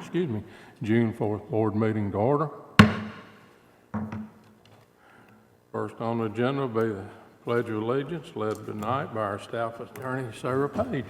excuse me, June 4th board meeting to order. First on the agenda will be the Pledge of Allegiance led tonight by our staff attorney, Sarah Page.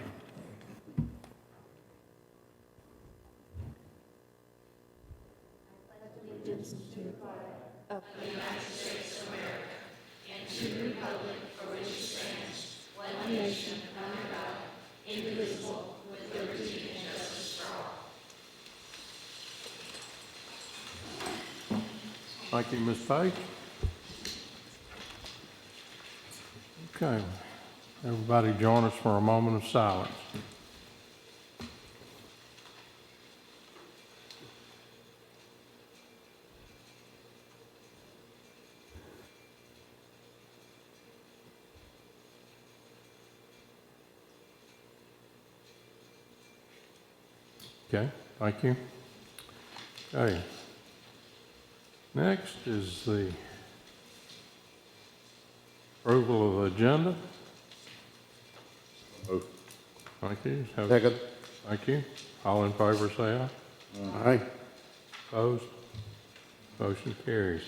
Thank you, Ms. Page. Okay, everybody join us for a moment of silence. Okay, thank you. Okay. Next is the approval of the agenda. Move. Thank you. Second. Thank you. All in favor say aye. Aye. Opposed? Motion carries.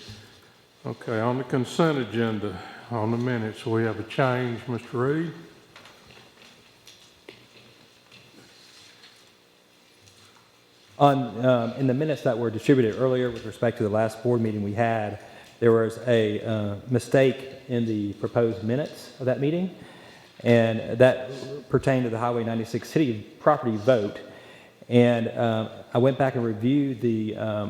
Okay, on the consent agenda, on the minutes, we have a change. Mr. Reed? In the minutes that were distributed earlier with respect to the last board meeting we had, there was a mistake in the proposed minutes of that meeting, and that pertained to the Highway 96 city property vote. And I went back and reviewed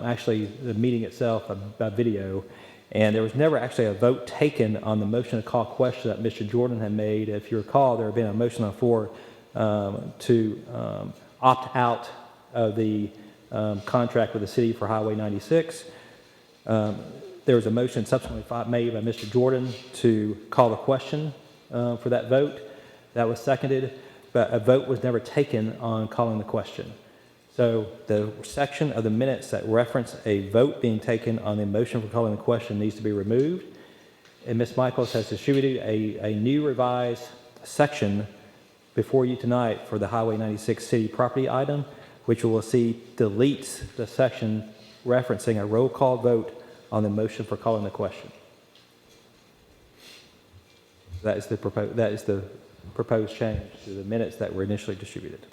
actually the meeting itself by video, and there was never actually a vote taken on the motion to call question that Mr. Jordan had made. If you recall, there had been a motion on the floor to opt out of the contract with the city for Highway 96. There was a motion subsequently made by Mr. Jordan to call the question for that vote. That was seconded, but a vote was never taken on calling the question. So the section of the minutes that reference a vote being taken on the motion for calling the question needs to be removed. And Ms. Michaels has distributed a new revised section before you tonight for the Highway 96 city property item, which you will see deletes the section referencing a roll call vote on the motion for calling the question. That is the proposed change to the minutes that were initially distributed.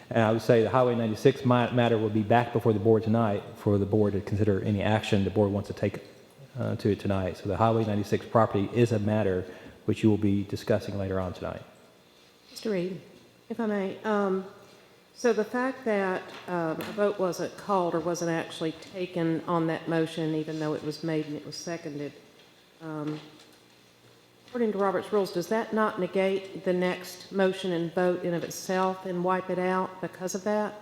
And I would say the Highway 96 matter will be back before the board tonight for the board to consider any action the board wants to take to it tonight. So the Highway 96 property is a matter which you will be discussing later on tonight. Mr. Reed, if I may, so the fact that a vote wasn't called or wasn't actually taken on that motion, even though it was made and it was seconded, according to Robert's rules, does that not negate the next motion and vote in of itself and wipe it out because of that?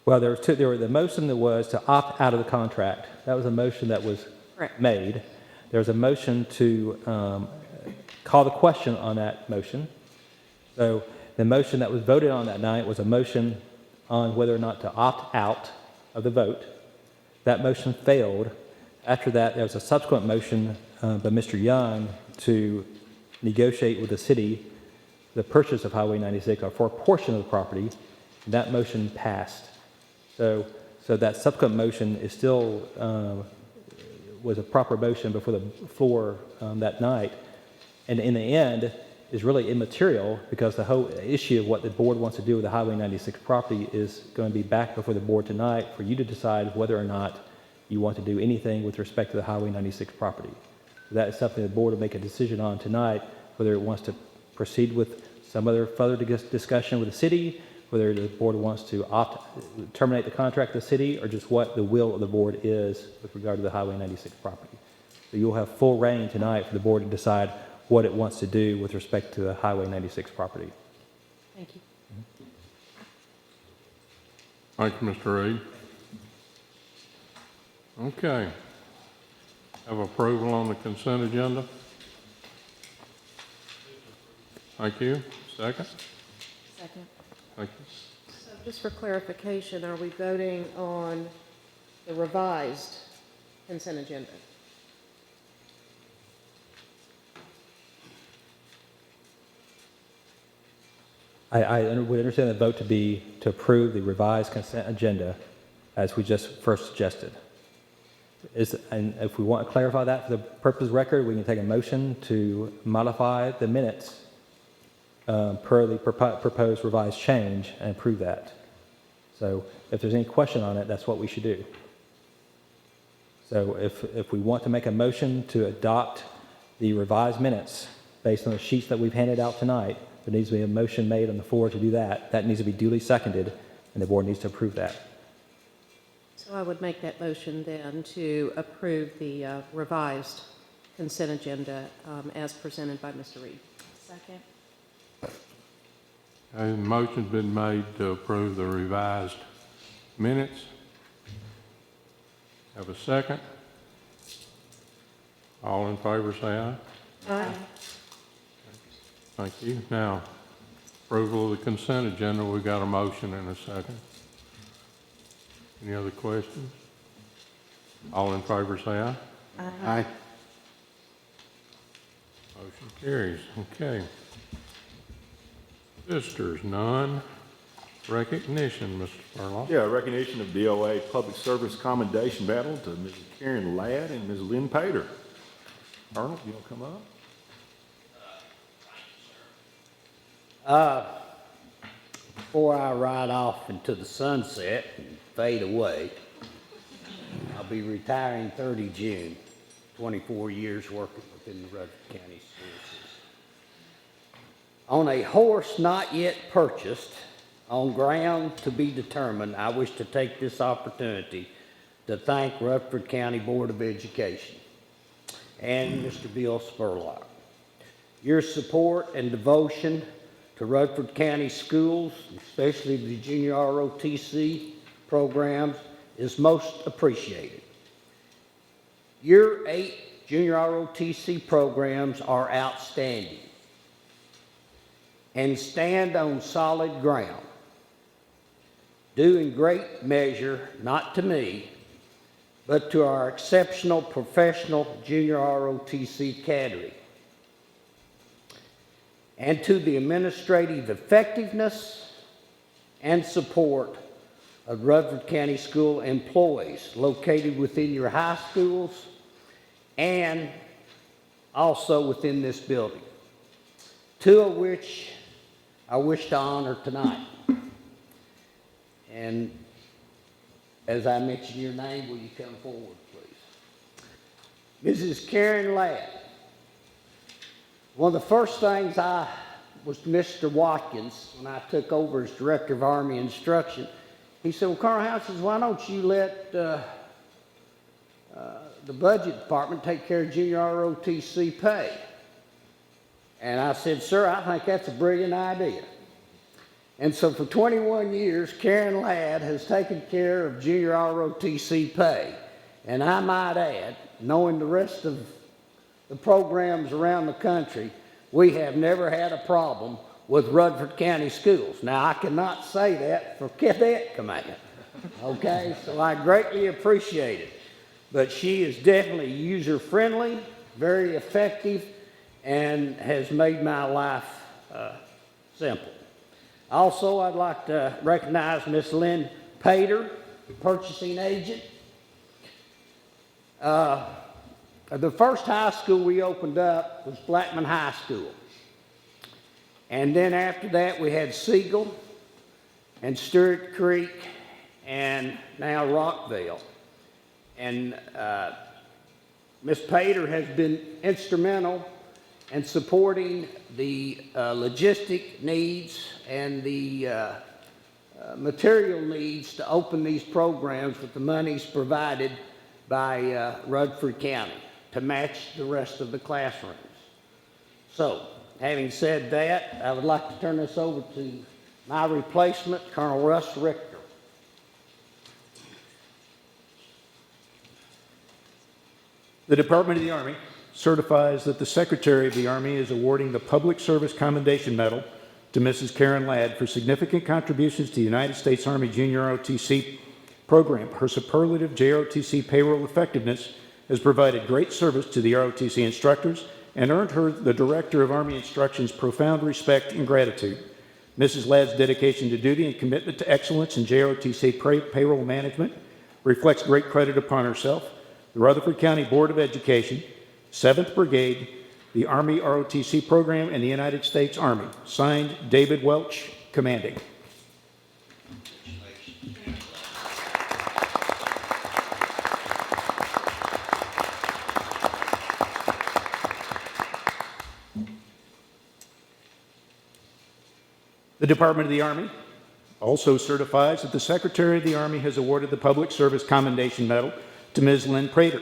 Well, there were the motion that was to opt out of the contract. That was a motion that was made. There was a motion to call the question on that motion. So the motion that was voted on that night was a motion on whether or not to opt out of the vote. That motion failed. After that, there was a subsequent motion by Mr. Young to negotiate with the city the purchase of Highway 96 or for a portion of the property. That motion passed. So that subsequent motion is still was a proper motion before the floor that night. And in the end, is really immaterial because the whole issue of what the board wants to do with the Highway 96 property is going to be back before the board tonight for you to decide whether or not you want to do anything with respect to the Highway 96 property. So that is something the board will make a decision on tonight, whether it wants to proceed with some other further discussion with the city, whether the board wants to terminate the contract with the city, or just what the will of the board is with regard to the Highway 96 property. So you'll have full reign tonight for the board to decide what it wants to do with respect to the Highway 96 property. Thank you. Thank you, Mr. Reed. Okay. Have approval on the consent agenda. Thank you. Second? Second. Thank you. So just for clarification, are we voting on the revised consent agenda? We understand the vote to be to approve the revised consent agenda as we just first suggested. And if we want to clarify that for the purpose of the record, we can take a motion to modify the minutes per the proposed revised change and approve that. So if there's any question on it, that's what we should do. So if we want to make a motion to adopt the revised minutes based on the sheets that we've handed out tonight, there needs to be a motion made on the floor to do that. That needs to be duly seconded, and the board needs to approve that. So I would make that motion then to approve the revised consent agenda as presented by Mr. Reed. Second. A motion's been made to approve the revised minutes. Have a second? All in favor, say aye. Aye. Thank you. Now, approval of the consent agenda, we got a motion and a second. Any other questions? All in favor, say aye. Aye. Motion carries. Okay. Visitors, none. Recognition, Mr. Spurlock. Yeah, recognition of DOA Public Service Commendation Medal to Mrs. Karen Ladd and Ms. Lynn Pater. Arnold, you want to come up? Before I ride off into the sunset and fade away, I'll be retiring 30 June, 24 years working within the Rutherford County Schools System. On a horse not yet purchased, on ground to be determined, I wish to take this opportunity to thank Rutherford County Board of Education and Mr. Bill Spurlock. Your support and devotion to Rutherford County schools, especially the junior ROTC programs, is most appreciated. Your 8 junior ROTC programs are outstanding and stand on solid ground, due in great measure, not to me, but to our exceptional professional junior ROTC cadre, and to the administrative effectiveness and support of Rutherford County School employees located within your high schools and also within this building, 2 of which I wish to honor tonight. And as I mention your name, will you come forward, please? Mrs. Karen Ladd. One of the first things I was Mr. Watkins, when I took over as Director of Army Instruction, he said, well, Colonel Howard says, why don't you let the budget department take care of junior ROTC pay? And I said, sir, I think that's a brilliant idea. And so for 21 years, Karen Ladd has taken care of junior ROTC pay. And I might add, knowing the rest of the programs around the country, we have never had a problem with Rutherford County schools. Now, I cannot say that for Cadet Command, okay? So I greatly appreciate it. But she is definitely user-friendly, very effective, and has made my life simple. Also, I'd like to recognize Miss Lynn Pater, purchasing agent. The first high school we opened up was Blackman High School. And then after that, we had Siegel and Stewart Creek and now Rockville. And Miss Pater has been instrumental in supporting the logistic needs and the material needs to open these programs with the monies provided by Rutherford County to match the rest of the classrooms. So, having said that, I would like to turn this over to my replacement, Colonel Russ Richter. The Department of the Army certifies that the Secretary of the Army is awarding the Public Service Commendation Medal to Mrs. Karen Ladd for significant contributions to the United States Army Junior ROTC program. Her superlative JROTC payroll effectiveness has provided great service to the ROTC instructors and earned her the Director of Army Instruction's profound respect and gratitude. Mrs. Ladd's dedication to duty and commitment to excellence in JROTC payroll management reflects great credit upon herself, the Rutherford County Board of Education, 7th Brigade, the Army ROTC program, and the United States Army. Signed, David Welch, commanding. The Department of the Army also certifies that the Secretary of the Army has awarded the Public Service Commendation Medal to Ms. Lynn Prater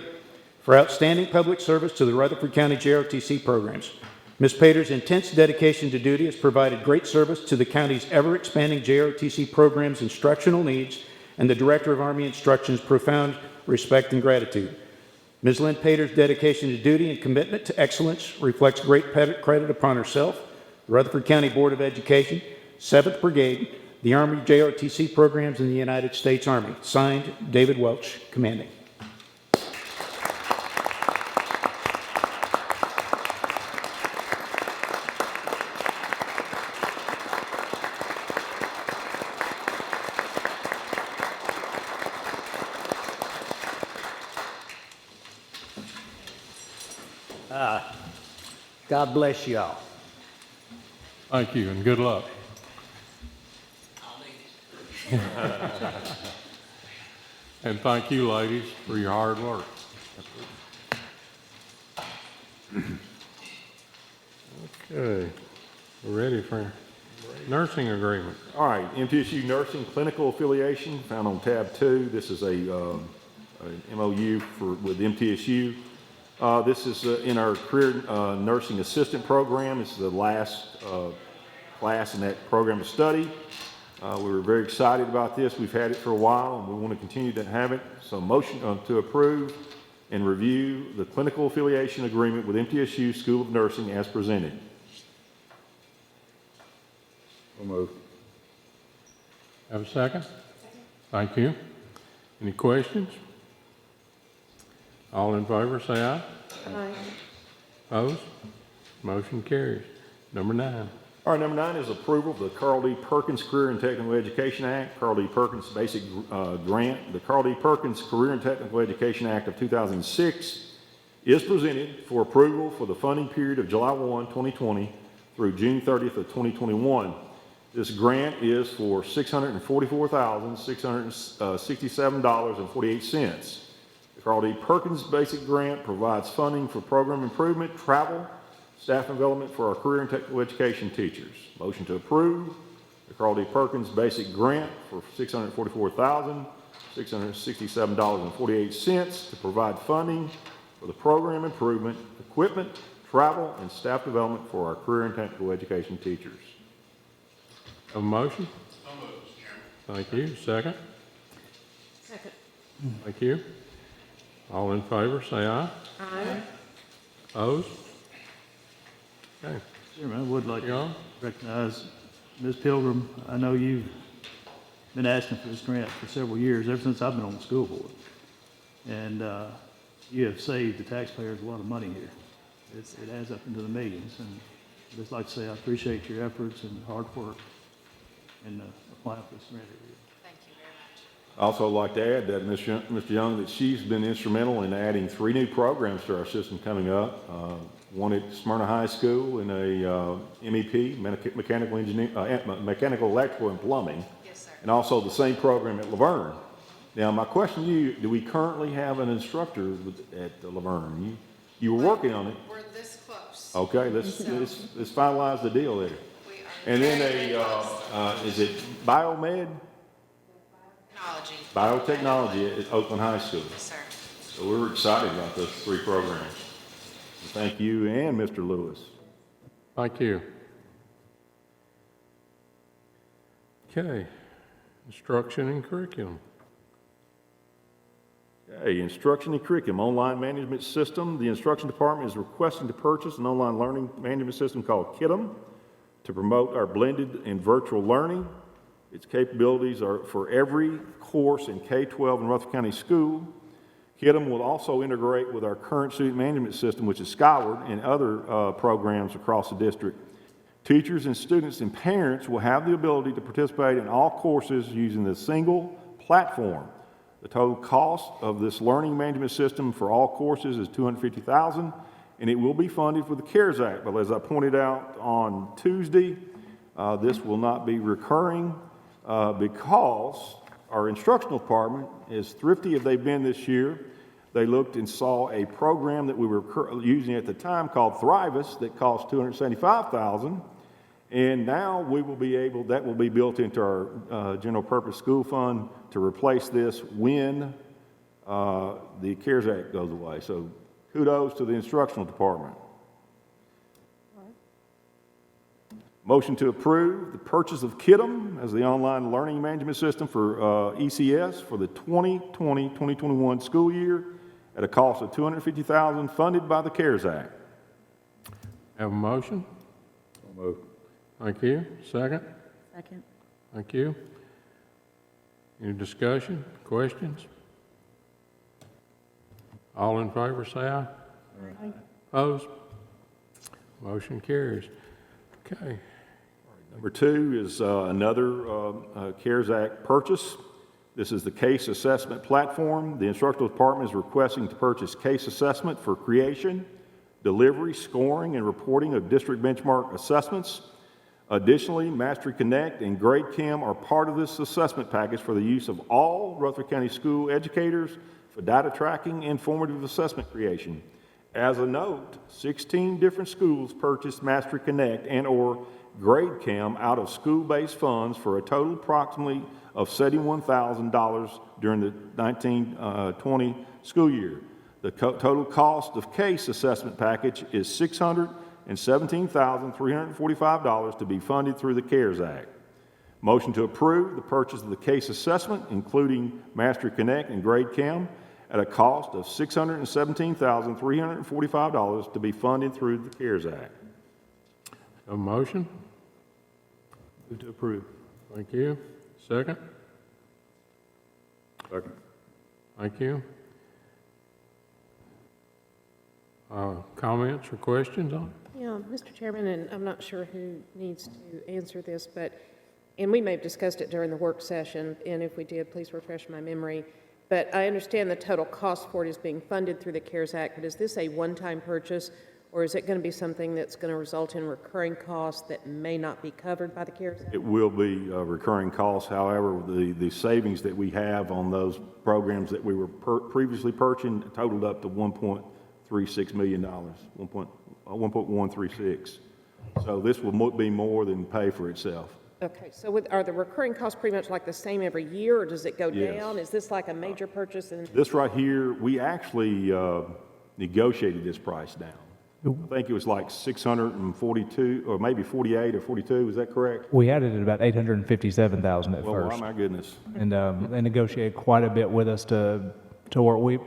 for outstanding public service to the Rutherford County JROTC programs. Ms. Prater's intense dedication to duty has provided great service to the county's ever-expanding JROTC programs' instructional needs, and the Director of Army Instruction's profound respect and gratitude. Ms. Lynn Prater's dedication to duty and commitment to excellence reflects great credit upon herself, the Rutherford County Board of Education, 7th Brigade, the Army JROTC programs, and the United States Army. Signed, David Welch, commanding. God bless you all. Thank you, and good luck. And thank you, ladies, for your hard work. Okay, we're ready for nursing agreement. All right, MTSU nursing clinical affiliation found on tab 2. This is a MOU with MTSU. This is in our career nursing assistant program. This is the last class in that program of study. We were very excited about this. We've had it for a while, and we want to continue to have it. So motion to approve and review the clinical affiliation agreement with MTSU School of Nursing as presented. We'll move. Have a second? Thank you. Any questions? All in favor, say aye. Aye. Opposed? Motion carries. Number 9. All right, number 9 is approval of the Carl D. Perkins Career and Technical Education Act, Carl D. Perkins Basic Grant. The Carl D. Perkins Career and Technical Education Act of 2006 is presented for approval for the funding period of July 1, 2020 through June 30th of 2021. This grant is for $644,667.48. The Carl D. Perkins Basic Grant provides funding for program improvement, travel, staff development for our career and technical education teachers. Motion to approve the Carl D. Perkins Basic Grant for $644,667.48 to provide funding for the program improvement, equipment, travel, and staff development for our career and technical education teachers. Have a motion? Thank you. Second? Second. Thank you. All in favor, say aye. Aye. Opposed? Okay. Chairman, I would like to John? recognize Ms. Pilgrim. I know you've been asking for this grant for several years, ever since I've been on the school board. And you have saved the taxpayers a lot of money here. It adds up into the millions. And I'd just like to say I appreciate your efforts and hard work in applying for this grant every year. Thank you very much. I also like to add that Mr. Young, that she's been instrumental in adding 3 new programs to our system coming up. One at Smyrna High School in a MEP, mechanical engineer, mechanical, electrical, and plumbing. Yes, sir. And also the same program at Laverne. Now, my question to you, do we currently have an instructor at Laverne? You were working on it. We're this close. Okay, let's finalize the deal there. We are And then very, very close. is it biomed? Technology. Biotechnology at Oakland High School. Yes, sir. So we're excited about those 3 programs. Thank you and Mr. Lewis. Thank you. Okay. Instruction and curriculum. Okay, instruction and curriculum, online management system. The instruction department is requesting to purchase an online learning management system called KIDM to promote our blended and virtual learning. Its capabilities are for every course in K-12 in Rutherford County School. KIDM will also integrate with our current student management system, which is Skyward, and other programs across the district. Teachers and students and parents will have the ability to participate in all courses using the single platform. The total cost of this learning management system for all courses is $250,000, and it will be funded with the CARES Act. But as I pointed out on Tuesday, this will not be recurring because our instructional department, as thrifty as they've been this year, they looked and saw a program that we were using at the time called Thrivus that cost $275,000, and now we will be able, that will be built into our general purpose school fund to replace this when the CARES Act goes away. So kudos to the instructional department. Motion to approve the purchase of KIDM as the online learning management system for ECS for the 2020-2021 school year at a cost of $250,000 funded by the CARES Act. Have a motion? Thank you. Second? Second. Thank you. Any discussion, questions? All in favor, say aye. Aye. Opposed? Motion carries. Okay. Number 2 is another CARES Act purchase. This is the case assessment platform. The instructional department is requesting to purchase case assessment for creation, delivery, scoring, and reporting of district benchmark assessments. Additionally, Mastery Connect and GradeCam are part of this assessment package for the use of all Rutherford County school educators for data tracking and formative assessment creation. As a note, 16 different schools purchased Mastery Connect and or GradeCam out of school-based funds for a total approximately of $71,000 during the 1920 school year. The total cost of case assessment package is $617,345 to be funded through the CARES Act. Motion to approve the purchase of the case assessment, including Mastery Connect and GradeCam, at a cost of $617,345 to be funded through the CARES Act. Have a motion? Move to approve. Thank you. Second? Second. Thank you. Comments or questions on it? Yeah, Mr. Chairman, and I'm not sure who needs to answer this, and we may have discussed it during the work session, and if we did, please refresh my memory. But I understand the total cost for it is being funded through the CARES Act, but is this a one-time purchase, or is it going to be something that's going to result in recurring costs that may not be covered by the CARES Act? It will be recurring costs. However, the savings that we have on those programs that we were previously purchasing totaled up to $1.36 million, 1.136. So this will be more than pay for itself. Okay, so are the recurring costs pretty much like the same every year, or does it go Yes. down? Is this like a major purchase? This right here, we actually negotiated this price down. I think it was like 642, or maybe 48 or 42, is that correct? We had it at about 857,000 at Well, first, my goodness. and they negotiated quite a bit with us to where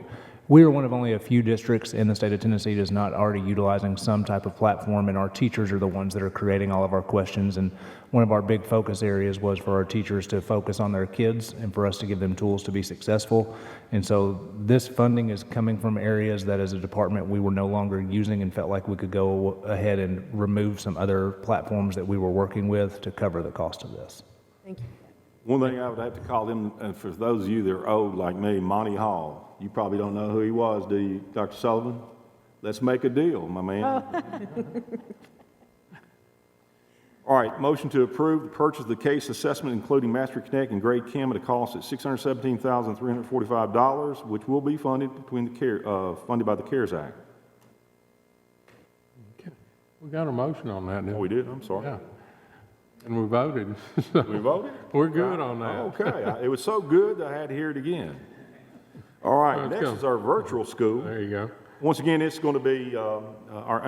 we are one of only a few districts in the state of Tennessee that's not already utilizing some type of platform, and our teachers are the ones that are creating all of our questions. And one of our big focus areas was for our teachers to focus on their kids and for us to give them tools to be successful. And so this funding is coming from areas that as a department we were no longer using and felt like we could go ahead and remove some other platforms that we were working with to cover the cost of this. Thank you. One thing I would have to call them, and for those of you that are old like me, Monty Hall. You probably don't know who he was, do you, Dr. Sullivan? Let's make a deal, my man. All right, motion to approve the purchase of the case assessment, including Mastery Connect and GradeCam at a cost of $617,345, which will be funded funded by the CARES Act. Okay. We got a motion on that, didn't Oh, we did? I'm sorry. Yeah. And we voted. We voted? We're good on that. Okay. It was so good that I had to hear it again. All right, Let's next go. is our virtual school. There you go. Once again, it's going to be in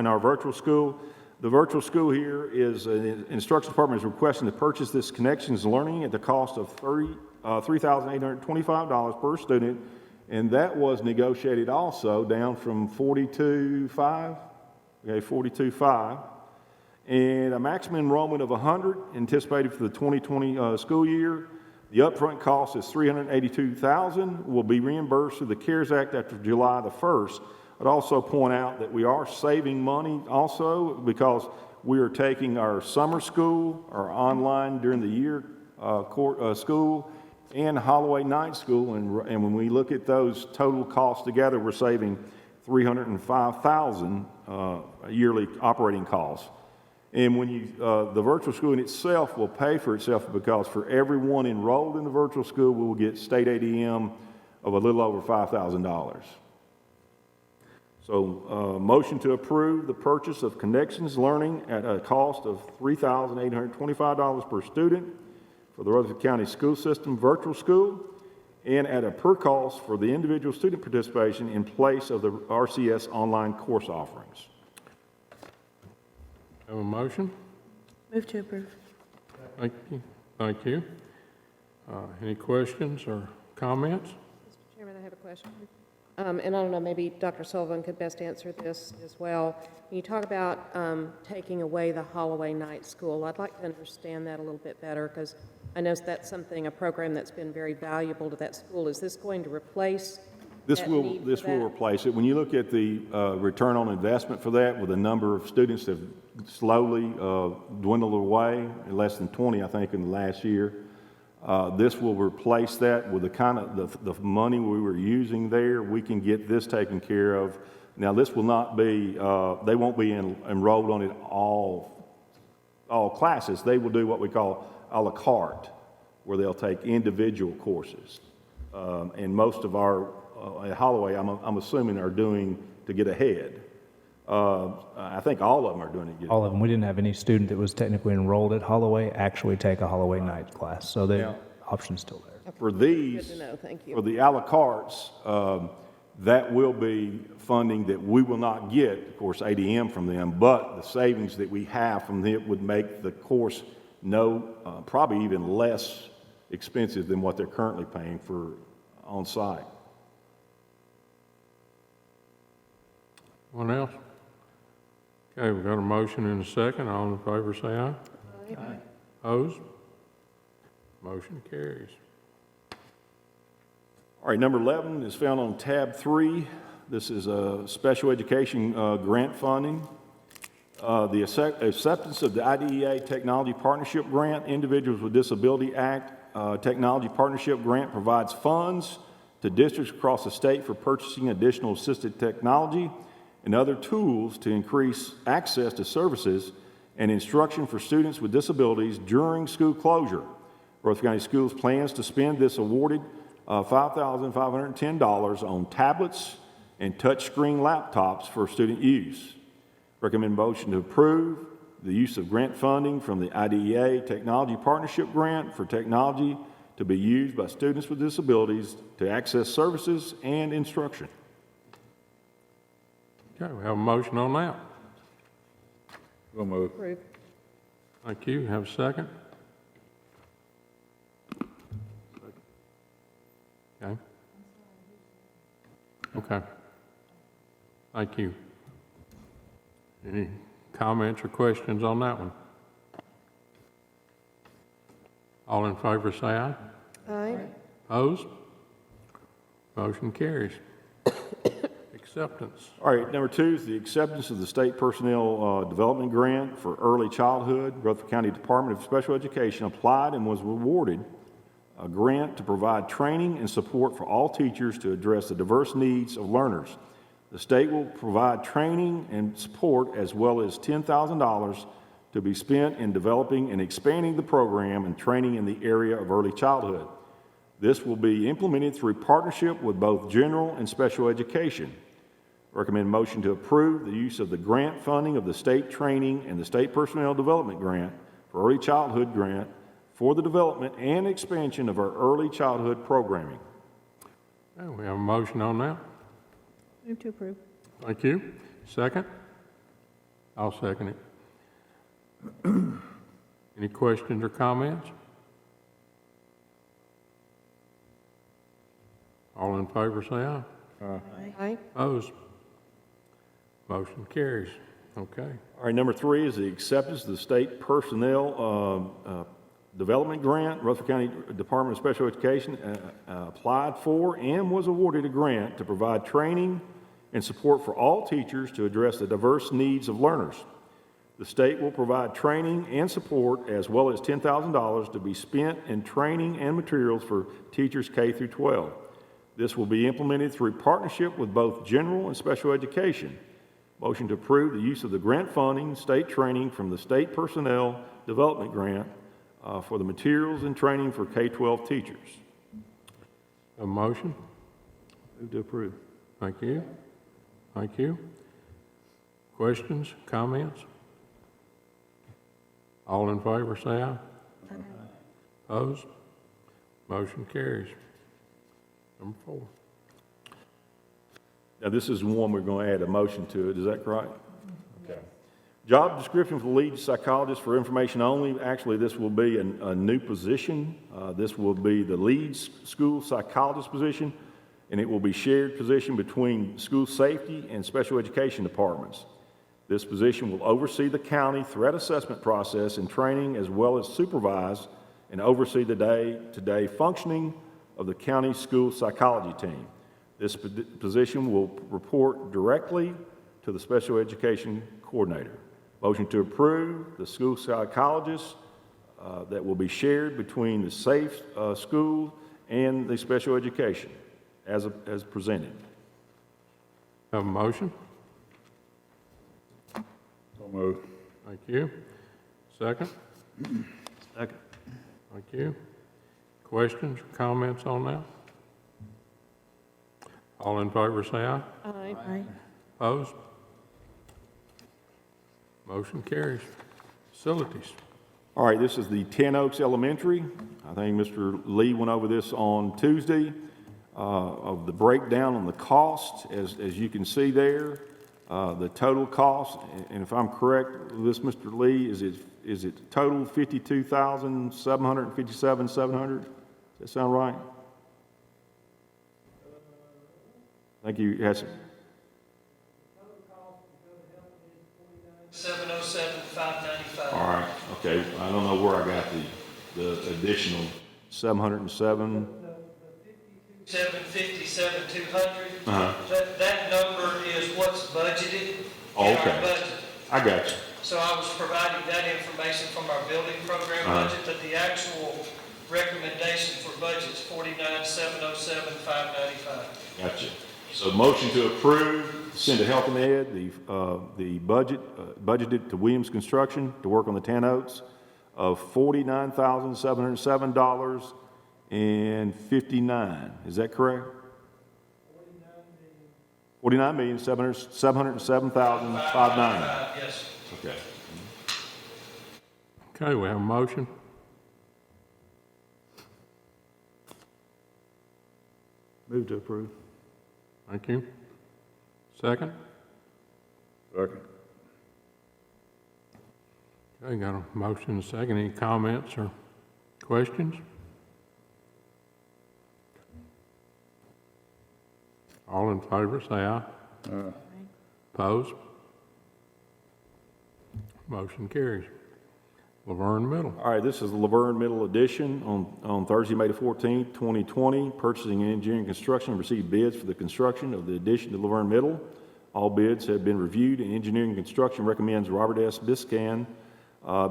our virtual school. The virtual school here is, the instruction department is requesting to purchase this Connections Learning at the cost of $3,825 per student, and that was negotiated also down from $42,500, okay, $42,500, and a maximum enrollment of 100 anticipated for the 2020 school year. The upfront cost is $382,000, will be reimbursed through the CARES Act after July the 1st. I'd also point out that we are saving money also because we are taking our summer school, our online during the year school, and Holloway night school, and when we look at those total costs together, we're saving $305,000 yearly operating costs. And when you, the virtual school in itself will pay for itself because for everyone enrolled in the virtual school, we will get state ADM of a little over $5,000. So, motion to approve the purchase of Connections Learning at a cost of $3,825 per student for the Rutherford County School System virtual school, and at a per cost for the individual student participation in place of the RCS online course offerings. Have a motion? Move to approve. Thank you. Thank you. Any questions or comments? Mr. Chairman, I have a question. And I don't know, maybe Dr. Sullivan could best answer this as well. When you talk about taking away the Holloway night school, I'd like to understand that a little bit better because I know that's something, a program that's been very valuable to that school. Is this going to replace This that will need this for will that? replace it. When you look at the return on investment for that, with the number of students that have slowly dwindled away, less than 20, I think, in the last year, this will replace that with the kind of the money we were using there. We can get this taken care of. Now, this will not be. They won't be enrolled on it all classes. They will do what we call a la carte, where they'll take individual courses. And most of our at Holloway, I'm assuming, are doing to get ahead. I think all of them are doing it. All of them. We didn't have any student that was technically enrolled at Holloway actually take a Holloway night class, so the Yeah. option's still there. For these, Good to know, thank you. for the a la cartes, that will be funding that we will not get, of course, ADM from them, but the savings that we have from it would make the course probably even less expensive than what they're currently paying for on-site. Anyone else? Okay, we've got a motion and a second. All in favor say aye. Aye. Opposed? Motion carries. All right, number 11 is found on tab 3. This is a special education grant funding. The acceptance of the IDEA Technology Partnership Grant, Individuals with Disability Act Technology Partnership Grant provides funds to districts across the state for purchasing additional assistive technology and other tools to increase access to services and instruction for students with disabilities during school closure. Rutherford County Schools plans to spend this awarded $5,510 on tablets and touchscreen laptops for student use. Recommend motion to approve the use of grant funding from the IDEA Technology Partnership Grant for technology to be used by students with disabilities to access services and instruction. Okay, we have a motion on that. We'll move. Approve. Thank you. Have a second? Okay. Okay. Thank you. Any comments or questions on that one? All in favor say aye. Aye. Opposed? Motion carries. Acceptance. All right, number 2 is the acceptance of the State Personnel Development Grant for Early Childhood. Rutherford County Department of Special Education applied and was awarded a grant to provide training and support for all teachers to address the diverse needs of learners. The state will provide training and support as well as $10,000 to be spent in developing and expanding the program and training in the area of early childhood. This will be implemented through partnership with both general and special education. Recommend motion to approve the use of the grant funding of the state training and the state personnel development grant for early childhood grant for the development and expansion of our early childhood programming. Okay, we have a motion on that. Move to approve. Thank you. Second? I'll second it. Any questions or comments? All in favor say aye. Aye. Opposed? Motion carries. Okay. All right, number 3 is the acceptance of the state personnel development grant. Rutherford County Department of Special Education applied for and was awarded a grant to provide training and support for all teachers to address the diverse needs of learners. The state will provide training and support as well as $10,000 to be spent in training and materials for teachers K through 12. This will be implemented through partnership with both general and special education. Motion to approve the use of the grant funding, state training from the State Personnel Development Grant for the materials and training for K-12 teachers. A motion? Move to approve. Thank you. Thank you. Questions, comments? All in favor, say aye. Aye. Opposed? Motion carries. Number 4. Now, this is one we're going to add a motion to it. Is that correct? Okay. Job description for the lead psychologist for information only. Actually, this will be a new position. This will be the lead school psychologist position, and it will be shared position between school safety and special education departments. This position will oversee the county threat assessment process and training, as well as supervise and oversee the day-to-day functioning of the county school psychology team. This position will report directly to the special education coordinator. Motion to approve the school psychologist that will be shared between the safe school and the special education as presented. Have a motion? So moved. Thank you. Second? Second. Thank you. Questions or comments on that? All in favor, say aye. Aye. Opposed? Motion carries. Facilities. All right, this is the 10 Oaks Elementary. I think Mr. Lee went over this on Tuesday of the breakdown on the cost. As you can see there, the total cost, and if I'm correct, this, Mr. Lee, is it total $52,757,700? Does that sound right? I think you had some. 707,595. All right, okay. I don't know where I got the additional 707. 757,200. Uh-huh. That number is what's budgeted Oh, in okay. our budget. I got you. So I was providing that information from our building program budget, but the actual recommendation for budget is 49,707,595. Gotcha. So motion to approve, send to Health and Ed, the budget, budgeted to Williams Construction to work on the 10 Oaks of $49,707.59. Is that correct? $49,707,590. Yes. Okay. Okay, we have a motion. Move to approve. Thank you. Second? Second. Okay, got a motion and a second. Any comments or questions? All in favor, say aye. Aye. Opposed? Motion carries. Laverne Middle. All right, this is the Laverne Middle Edition on Thursday, May the 14th, 2020. Purchasing and Engineering Construction received bids for the construction of the addition to Laverne Middle. All bids have been reviewed, and Engineering Construction recommends Robert S. Biscan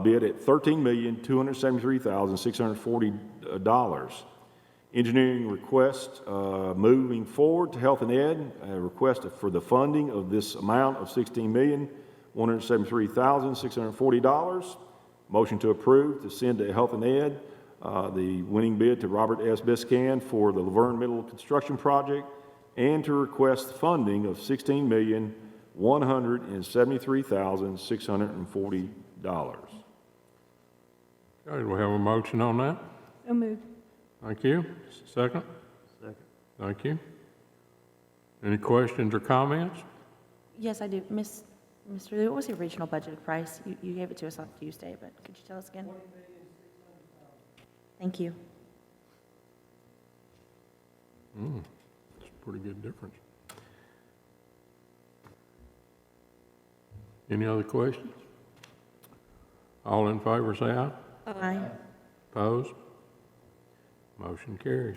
bid at $13,273,640. Engineering request moving forward to Health and Ed, a request for the funding of this amount of $16,173,640. Motion to approve to send to Health and Ed the winning bid to Robert S. Biscan for the Laverne Middle Construction Project and to request funding of $16,173,640. Okay, do we have a motion on that? So moved. Thank you. Second? Second. Thank you. Any questions or comments? Yes, I do. Mr. Lee, what was the original budgeted price? You gave it to us on Tuesday, but could you tell us again? Thank you. It's a pretty good difference. Any other questions? All in favor, say aye. Aye. Opposed? Motion carries.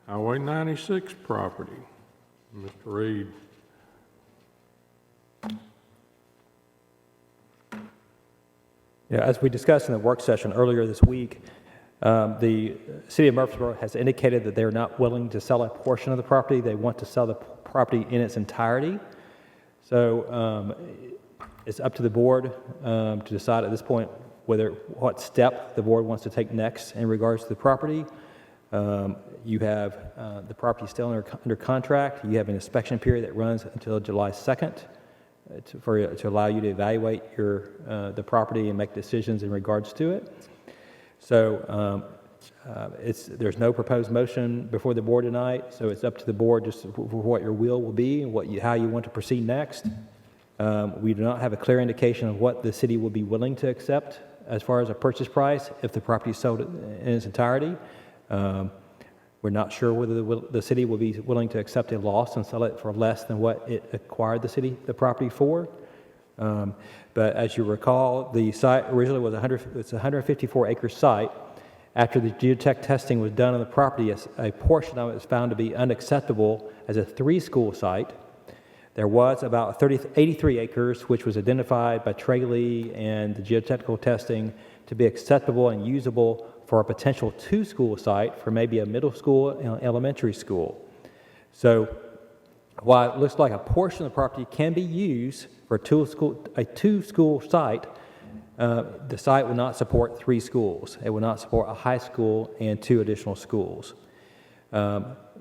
Highway 96 property. Mr. Reed. Yeah, as we discussed in the work session earlier this week, the city of Murfreesboro has indicated that they're not willing to sell a portion of the property. They want to sell the property in its entirety. So it's up to the board to decide at this point what step the board wants to take next in regards to the property. You have the property still under contract. You have an inspection period that runs until July 2nd to allow you to evaluate the property and make decisions in regards to it. So there's no proposed motion before the board tonight, so it's up to the board just for what your will be and how you want to proceed next. We do not have a clear indication of what the city will be willing to accept as far as a purchase price if the property is sold in its entirety. We're not sure whether the city will be willing to accept a loss and sell it for less than what it acquired the property for. But as you recall, the site originally was it's a 154-acre site. After the geotech testing was done on the property, a portion of it was found to be unacceptable as a 3-school site. There was about 83 acres, which was identified by Tralee and the geotechnical testing to be acceptable and usable for a potential 2-school site for maybe a middle school and elementary school. So while it looks like a portion of the property can be used for a 2-school site, the site will not support 3 schools. It will not support a high school and 2 additional schools.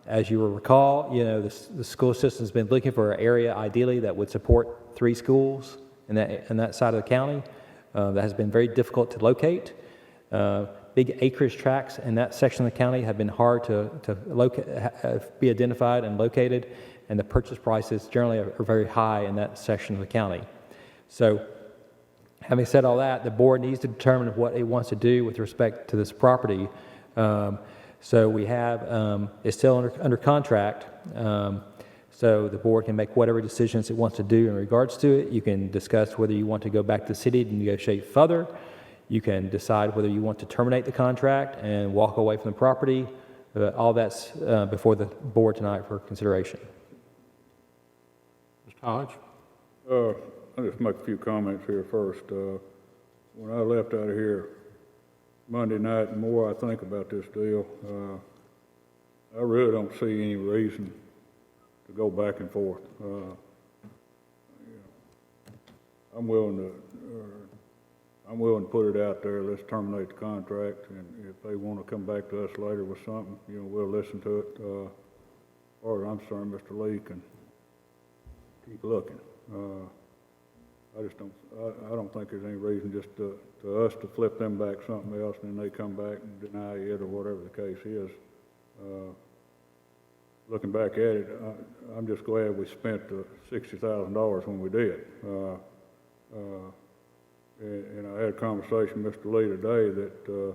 As you will recall, the school system has been looking for an area ideally that would support 3 schools in that side of the county. That has been very difficult to locate. Big acreage tracts in that section of the county have been hard to be identified and located, and the purchase prices generally are very high in that section of the county. So having said all that, the board needs to determine what it wants to do with respect to this property. So we have, it's still under contract, so the board can make whatever decisions it wants to do in regards to it. You can discuss whether you want to go back to the city to negotiate further. You can decide whether you want to terminate the contract and walk away from the property. All that's before the board tonight for consideration. Mr. Hodge? I'll just make a few comments here first. When I left out of here Monday night, the more I think about this deal, I really don't see any reason to go back and forth. I'm willing to put it out there. Let's terminate the contract, and if they want to come back to us later with something, we'll listen to it. As far as I'm concerned, Mr. Lee can keep looking. I don't think there's any reason just to us to flip them back something else, and then they come back and deny it or whatever the case is. Looking back at it, I'm just glad we spent the $60,000 when we did. And I had a conversation with Mr. Lee today that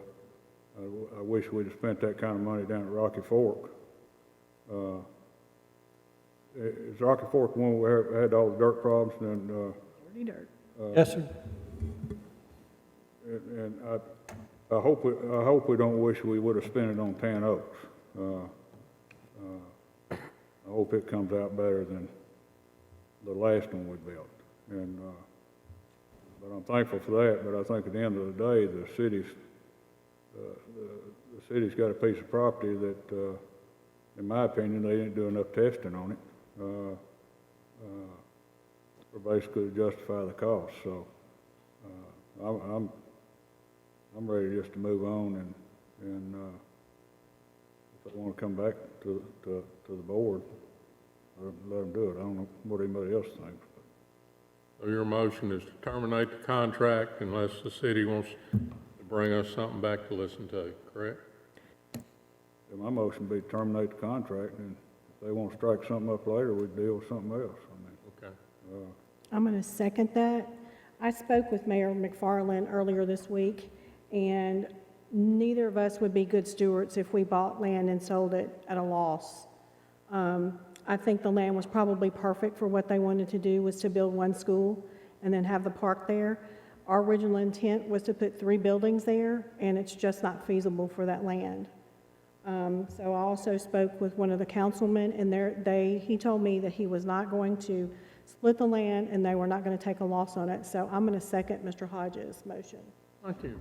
I wish we'd have spent that kind of money down at Rocky Fork. Is Rocky Fork the one where we had all the dirt problems? And Dirty dirt. Yes, sir. And I hope we don't wish we would have spent it on Tan Oaks. I hope it comes out better than the last one we built. And but I'm thankful for that. But I think at the end of the day, the city's got a piece of property that, in my opinion, they didn't do enough testing on it. For basically to justify the cost. So I'm ready just to move on, and if I want to come back to the board, let them do it. I don't know what anybody else thinks. So your motion is to terminate the contract unless the city wants to bring us something back to listen to, correct? And my motion would be to terminate the contract, and if they want to strike something up later, we'd deal with something else. Okay. I'm going to second that. I spoke with Mayor McFarland earlier this week, and neither of us would be good stewards if we bought land and sold it at a loss. I think the land was probably perfect for what they wanted to do, was to build 1 school and then have the park there. Our original intent was to put 3 buildings there, and it's just not feasible for that land. So I also spoke with one of the councilmen, and he told me that he was not going to split the land and they were not going to take a loss on it. So I'm going to second Mr. Hodges' motion. Thank you.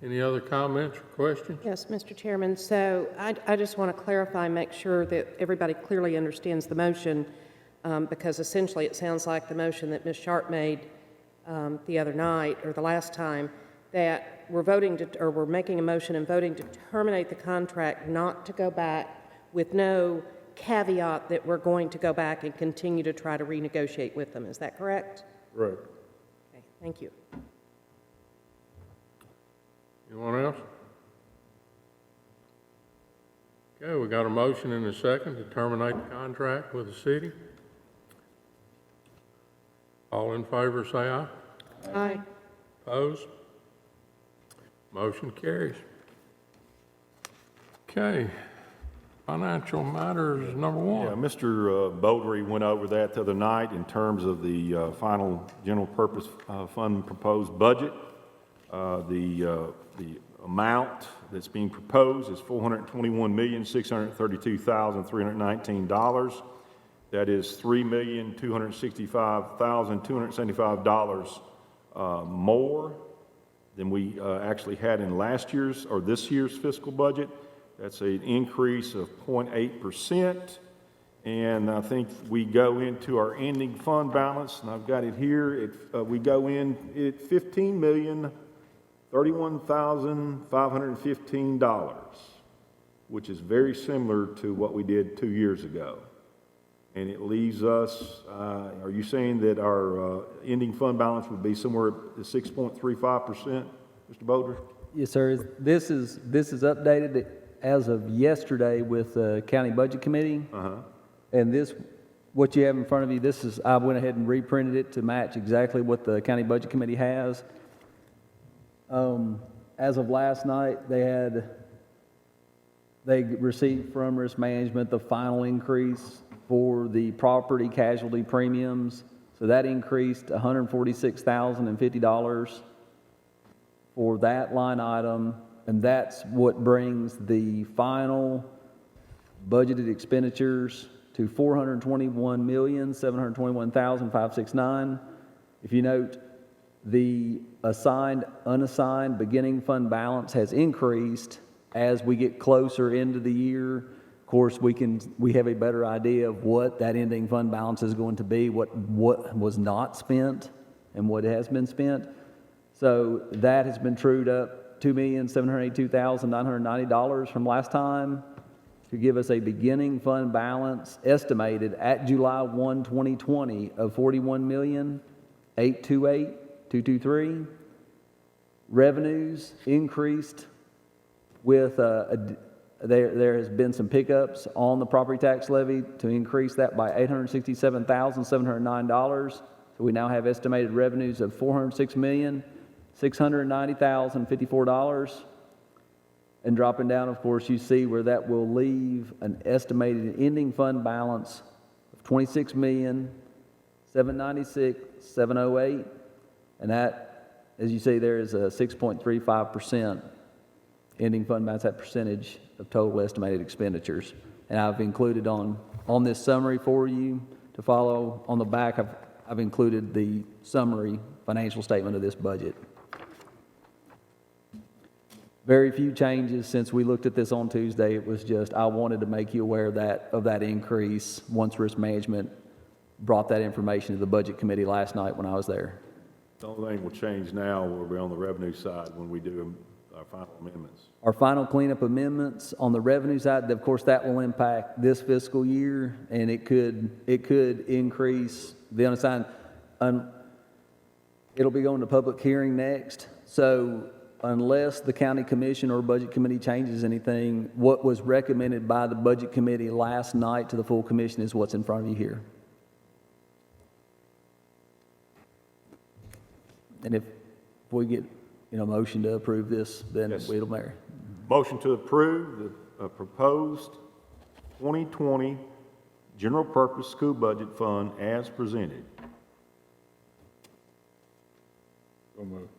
Any other comments or questions? Yes, Mr. Chairman. So I just want to clarify, make sure that everybody clearly understands the motion, because essentially it sounds like the motion that Ms. Sharp made the other night or the last time, that we're making a motion and voting to terminate the contract, not to go back, with no caveat that we're going to go back and continue to try to renegotiate with them. Is that correct? Right. Okay, thank you. Anyone else? Okay, we got a motion and a second to terminate the contract with the city. All in favor, say aye. Aye. Opposed? Motion carries. Okay, financial matters number one. Yeah, Mr. Bowdry went over that the other night in terms of the final general purpose fund proposed budget. The amount that's being proposed is $421,632,319. That is $3,265,275 more than we actually had in last year's or this year's fiscal budget. That's an increase of 0.8%. And I think we go into our ending fund balance, and I've got it here. We go in at $15,031,515, which is very similar to what we did 2 years ago. And it leaves us, are you saying that our ending fund balance would be somewhere at 6.35%, Mr. Bowdry? Yes, sir. This is updated as of yesterday with the County Budget Committee. And this, what you have in front of you, this is, I went ahead and reprinted it to match exactly what the County Budget Committee has. As of last night, they received from Risk Management the final increase for the property casualty premiums. So that increased $146,050 for that line item, and that's what brings the final budgeted expenditures to $421,721,569. If you note, the assigned, unassigned beginning fund balance has increased as we get closer into the year. Of course, we have a better idea of what that ending fund balance is going to be, what was not spent and what has been spent. So that has been trued up $2,782,990 from last time to give us a beginning fund balance estimated at July 1, 2020 of $41,828,223. Revenues increased with there has been some pickups on the property tax levy to increase that by $867,709. So we now have estimated revenues of $406,690,054. And dropping down, of course, you see where that will leave an estimated ending fund balance of $26,796,708. And that, as you see, there is a 6.35% ending fund balance, that percentage of total estimated expenditures. And I've included on this summary for you to follow. On the back, I've included the summary financial statement of this budget. Very few changes since we looked at this on Tuesday. It was just, I wanted to make you aware of that increase once Risk Management brought that information to the Budget Committee last night when I was there. The only thing will change now will be on the revenue side when we do our final amendments. Our final cleanup amendments on the revenue side, of course, that will impact this fiscal year, and it could increase the unassigned. It'll be going to public hearing next. So unless the county commission or budget committee changes anything, what was recommended by the budget committee last night to the full commission is what's in front of you here. And if we get, motion to approve this, then Yes. it'll marry. Motion to approve the proposed 2020 general purpose school budget fund as presented. So moved.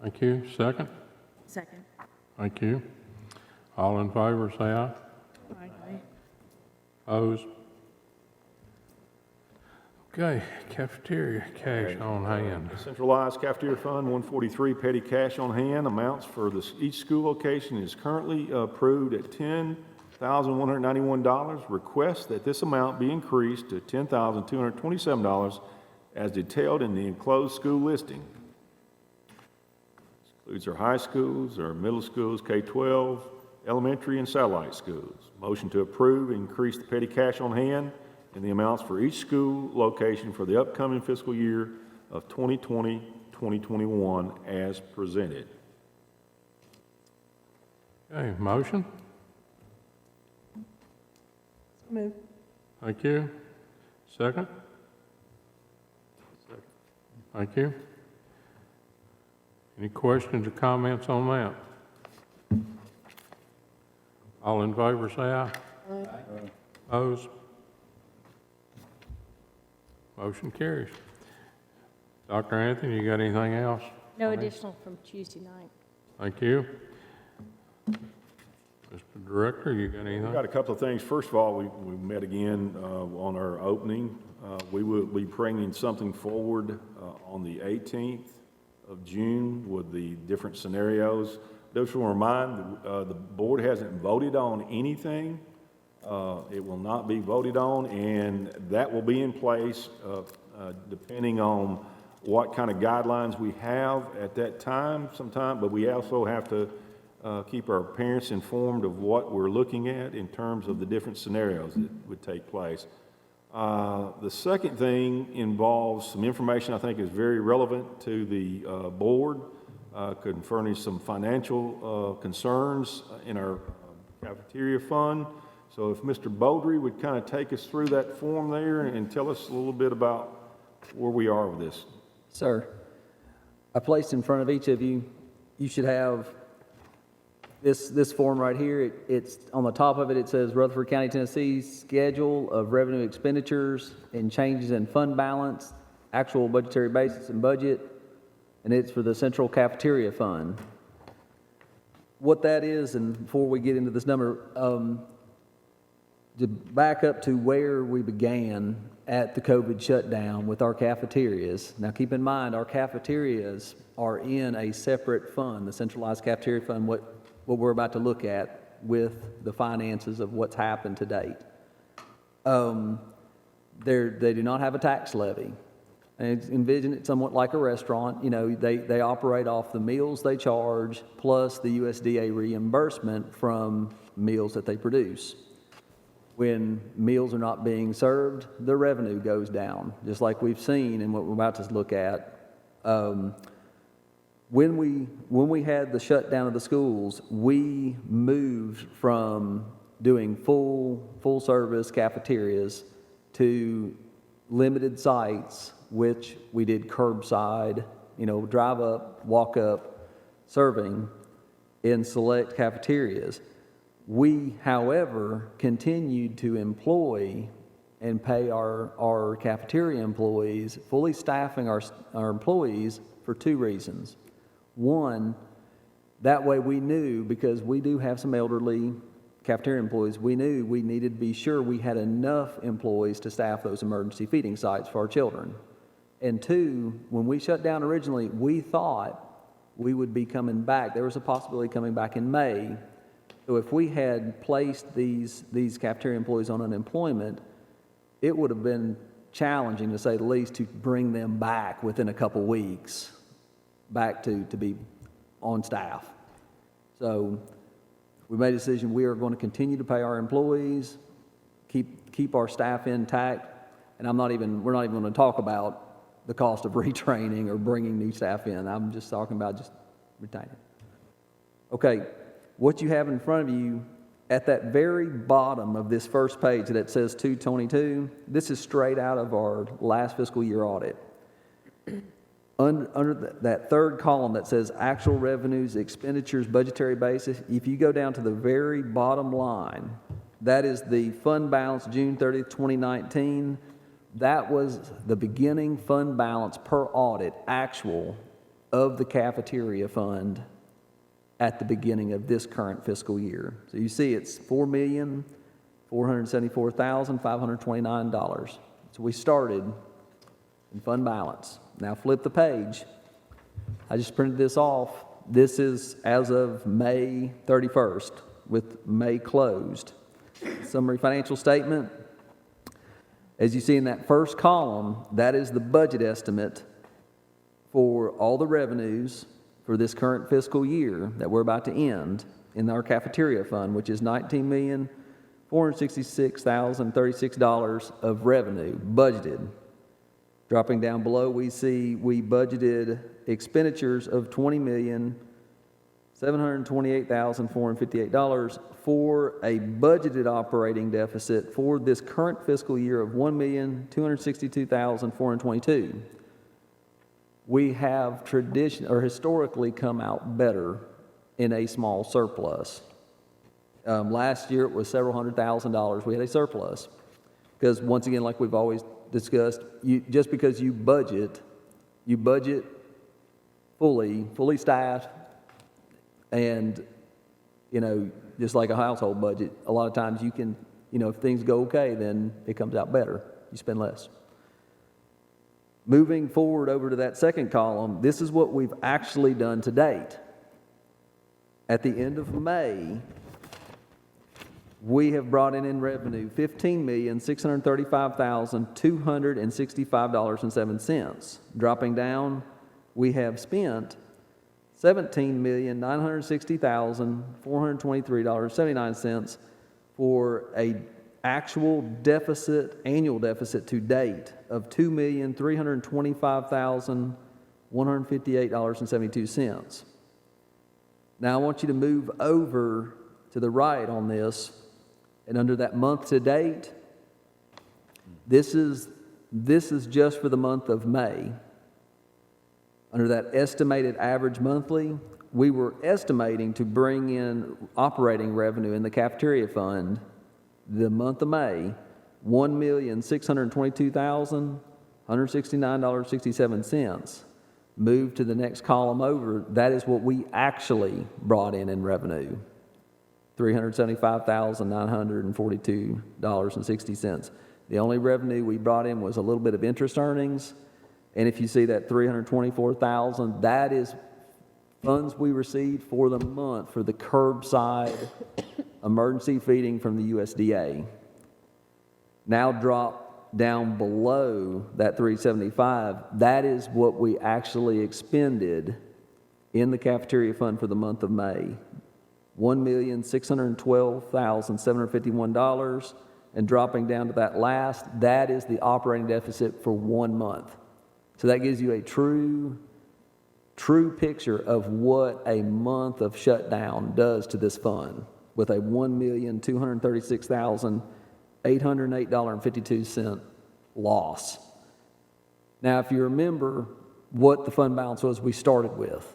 Thank you. Second? Second. Thank you. All in favor, say aye. Aye. Opposed? Okay, cafeteria, cash on hand. Centralized cafeteria fund, 143 petty cash on hand. Amounts for each school location is currently approved at $10,191. Request that this amount be increased to $10,227 as detailed in the enclosed school listing. This includes our high schools, our middle schools, K-12, elementary, and satellite schools. Motion to approve, increase the petty cash on hand and the amounts for each school location for the upcoming fiscal year of 2020-2021 as presented. Okay, motion? Move. Thank you. Second? Thank you. Any questions or comments on that? All in favor, say aye. Aye. Opposed? Motion carries. Dr. Anthony, you got anything else? No additional from Tuesday night. Thank you. Mr. Director, you got anything? We've got a couple of things. First of all, we met again on our opening. We will be bringing something forward on the 18th of June with the different scenarios. Just to remind, the board hasn't voted on anything. It will not be voted on, and that will be in place depending on what kind of guidelines we have at that time sometime, but we also have to keep our parents informed of what we're looking at in terms of the different scenarios that would take place. The second thing involves some information I think is very relevant to the board, could furnish some financial concerns in our cafeteria fund. So if Mr. Beaudry would kind of take us through that form there and tell us a little bit about where we are with this. Sir, I placed in front of each of you, you should have this form right here. It's on the top of it, it says Rutherford County, Tennessee schedule of revenue expenditures and changes in fund balance, actual budgetary basis and budget, and it's for the Central Cafeteria Fund. What that is, and before we get into this number, to back up to where we began at the COVID shutdown with our cafeterias. Now keep in mind, our cafeterias are in a separate fund, the centralized cafeteria fund, what we're about to look at with the finances of what's happened to date. They do not have a tax levy. And envision it somewhat like a restaurant. You know, they operate off the meals they charge plus the USDA reimbursement from meals that they produce. When meals are not being served, the revenue goes down, just like we've seen and what we're about to look at. When we had the shutdown of the schools, we moved from doing full service cafeterias to limited sites, which we did curbside, you know, drive up, walk up, serving in select cafeterias. We, however, continued to employ and pay our cafeteria employees, fully staffing our employees for two reasons. One, that way we knew, because we do have some elderly cafeteria employees, we knew we needed to be sure we had enough employees to staff those emergency feeding sites for our children. And two, when we shut down originally, we thought we would be coming back. There was a possibility of coming back in May. So if we had placed these cafeteria employees on unemployment, it would have been challenging, to say the least, to bring them back within a couple weeks, back to be on staff. So we made a decision we are going to continue to pay our employees, keep our staff intact, and we're not even going to talk about the cost of retraining or bringing new staff in. I'm just talking about just retaining. Okay. What you have in front of you at that very bottom of this first page that says 222, this is straight out of our last fiscal year audit. Under that third column that says actual revenues, expenditures, budgetary basis, if you go down to the very bottom line, that is the fund balance June 30th, 2019. That was the beginning fund balance per audit, actual, of the cafeteria fund at the beginning of this current fiscal year. So you see it's $4,474,529. So we started in fund balance. Now flip the page. I just printed this off. This is as of May 31st, with May closed. Summary financial statement. As you see in that first column, that is the budget estimate for all the revenues for this current fiscal year that we're about to end in our cafeteria fund, which is $19,466,036 of revenue budgeted. Dropping down below, we see we budgeted expenditures of $20,728,458 for a budgeted operating deficit for this current fiscal year of $1,262,422. We have historically come out better in a small surplus. Last year it was several $100,000 we had a surplus. Because once again, like we've always discussed, just because you budget fully staffed, and, just like a household budget, a lot of times you can, if things go okay, then it comes out better. You spend less. Moving forward over to that second column, this is what we've actually done to date. At the end of May, we have brought in revenue $15,635,265.07. Dropping down, we have spent $17,960,423.79 for a actual annual deficit to date of $2,325,158.72. Now I want you to move over to the right on this, and under that month to date, this is just for the month of May. Under that estimated average monthly, we were estimating to bring in operating revenue in the cafeteria fund the month of May, $1,622,169.67. Move to the next column over, that is what we actually brought in revenue, $375,942.60. The only revenue we brought in was a little bit of interest earnings, and if you see that $324,000, that is funds we received for the month for the curbside emergency feeding from the USDA. Now drop down below that 375, that is what we actually expended in the cafeteria fund for the month of May, $1,612,751, and dropping down to that last, that is the operating deficit for 1 month. So that gives you a true picture of what a month of shutdown does to this fund, with a $1,236,808.52 loss. Now, if you remember what the fund balance was we started with